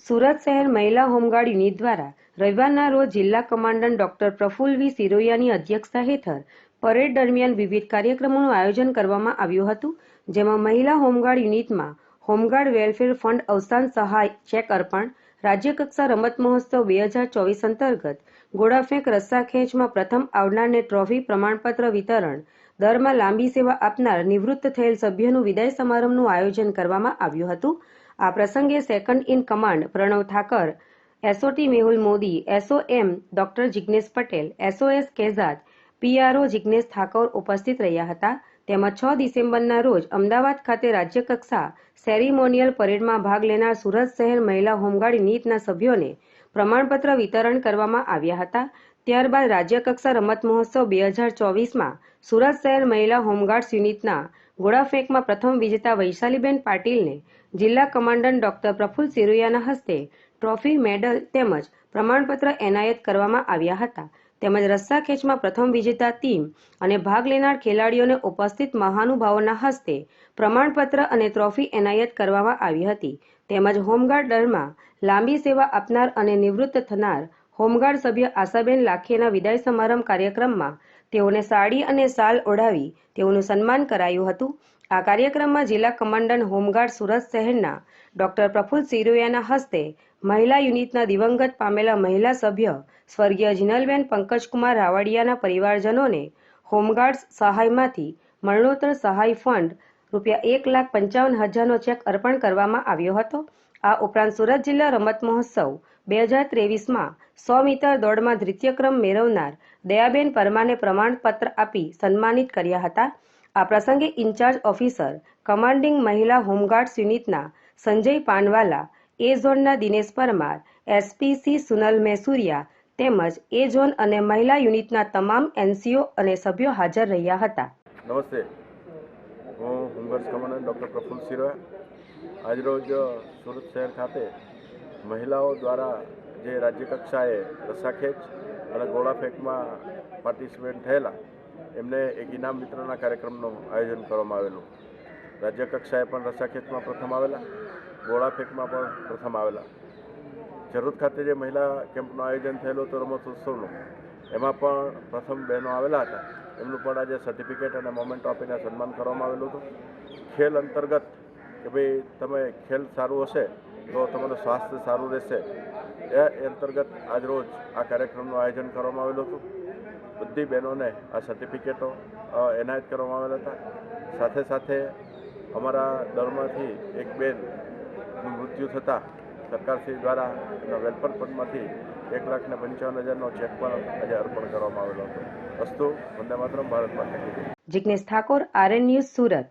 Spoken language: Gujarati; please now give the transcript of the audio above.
સુરત શહેર મહિલા હોમગાર્ડ યુનિટ દ્વારા રવિવારના રોજ જિલ્લા કમાન્ડન્ટ ડોક્ટર પ્રફુલ્લ વી સિરોયાની અધ્યક્ષતા હેઠળ પરેડ દરમિયાન વિવિધ કાર્યક્રમોનું આયોજન કરવામાં આવ્યું હતું, જેમાં મહિલા હોમગાર્ડ યુનિટમાં હોમગાર્ડ વેલફેર ફંડ અવસાન સહાય ચેક અર્પણ, રાજ્યકક્ષા રમત મહોત્સવ 2024 અંતર્ગત ગોળાફેંક, રસ્સા ખેંચમાં પ્રથમ આવનારને ટ્રોફી, પ્રમાણપત્ર વિતરણ, દરમાં લાંબી સેવા આપનાર નિવૃત્ત થયેલ સભ્યનું વિદાય સમારંભનું આયોજન કરવામાં આવ્યું હતું। આ પ્રસંગે second in command Pranav Thakar, SOT Mehul Modi, SOM doctor Jignesh Patel, SOS Kezad, PRO Jignesh Thakor ઉપસ્થિત રહ્યા હતા। તેમજ 6 ડિસેમ્બરના રોજ અમદાવાદ ખાતે રાજ્યકક્ષા સેરેમોનિયલ પરેડમાં ભાગ લેનાર સુરત શહેર મહિલા હોમગાર્ડ યુનિટના સભ્યોને પ્રમાણપત્ર વિતરણ કરવામાં આવ્યા હતા। ત્યારબાદ રાજ્યકક્ષા રમત મહોત્સવ 2024માં સુરત શહેર મહિલા હોમગાર્ડ્સ યુનિટના ગોળાફેંકમાં પ્રથમ વિજેતા વૈશાલીબેન પાટીલને જિલ્લા કમાન્ડન્ટ ડોક્ટર પ્રફુલ્લ સિરોયાના હસ્તે ટ્રોફી, મેડલ તેમજ પ્રમાણપત્ર એનાયત કરવામાં આવ્યા હતા। તેમજ રસ્સા ખેંચમાં પ્રથમ વિજેતા ટીમ અને ભાગ લેનાર ખેલાડીઓને ઉપસ્થિત મહાનુભાવોના હસ્તે પ્રમાણપત્ર અને ટ્રોફી એનાયત કરવામાં આવી હતી। તેમજ હોમગાર્ડ દળમાં લાંબી સેવા આપનાર અને નિવૃત્ત થનાર હોમગાર્ડ સભ્ય આશાબેન લાખેના વિદાય સમારંભ કાર્યક્રમમાં તેઓને સાડી અને શાલ ઓઢાવી તેઓનું સન્માન કરાયું હતું। આ કાર્યક્રમમાં જિલ્લા કમાન્ડન્ટ હોમગાર્ડ સુરત શહેરના ડોક્ટર પ્રફુલ્લ સિરોયાના હસ્તે મહિલા યુનિટના દિવંગત પામેલા મહિલા સભ્ય સ્વર્ગીય જીનલબેન પંકજકુમાર રાવડિયાના પરિવારજનોને હોમગાર્ડ્સ સહાયમાંથી મરણોત્તર સહાય ફંડ ₹1,55,000નો ચેક અર્પણ કરવામાં આવ્યો હતો। આ ઉપરાંત સુરત જિલ્લા રમત મહોત્સવ 2023માં 100 મીટર દોડમાં દ્વિતીય ક્રમ મેળવનાર દયાબેન પરમારને પ્રમાણપત્ર આપી સન્માનિત કર્યા હતા। આ પ્રસંગે ઇન્ચાર્જ ઓફિસર કમાન્ડિંગ મહિલા હોમગાર્ડ્સ યુનિટના સંજય પાનવાલા, એ ઝોનના દિનેશ પરમાર, એસપીસી સુનલ મેસુરિયા તેમજ એ ઝોન અને મહિલા યુનિટના તમામ એનસીઓ અને સભ્યો હાજર રહ્યા હતા। નમસ્તે, હું હોમગાર્ડ્સ કમાન્ડન્ટ ડૉક્ટર પ્રફુલ્લ સિરોયા આજરોજ સુરત શહેર ખાતે મહિલાઓ દ્વારા જે રાજ્યકક્ષાએ રસ્સાખેંચ અને ગોળાફેંકમાં પાર્ટિસિપેટ થયેલા એમને એક ઇનામ વિતરણના કાર્યક્રમનું આયોજન કરવામાં આવેલું। રાજ્યકક્ષાએ પણ રસ્સાખેંચમાં પ્રથમ આવેલા, ગોળાફેંકમાં પણ પ્રથમ આવેલા। જરૂર ખાતે જે મહિલા કેમ્પનું આયોજન થયેલું હતું રમતોત્સવનું, એમાં પણ પ્રથમ બહેનો આવેલા હતા, એમનું પણ આજે સર્ટિફિકેટ અને મોમેન્ટ આપીને સન્માન કરવામાં આવેલું હતું। ખેલ અંતર્ગત કે ભાઈ તમે ખેલ સારું હશે તો તમારું સ્વાસ્થ્ય સારું રહેશે, એ અંતર્ગત આજરોજ આ કાર્યક્રમનું આયોજન કરવામાં આવેલું હતું। બધી બહેનોને આ સર્ટિફિકેટો એનાયત કરવામાં આવેલા હતા। સાથે સાથે અમારા દળમાંથી એક બેનનું મૃત્યુ થતાં સરકારશ્રી દ્વારા એના વેલફેર ફંડમાંથી ₹1,55,000નો ચેક પણ આજે અર્પણ કરવામાં આવેલો હતો। અસ્તુ, વંદે માતરમ, ભારત માતા કી જય। Jignesh Thakor, RN news, Surat.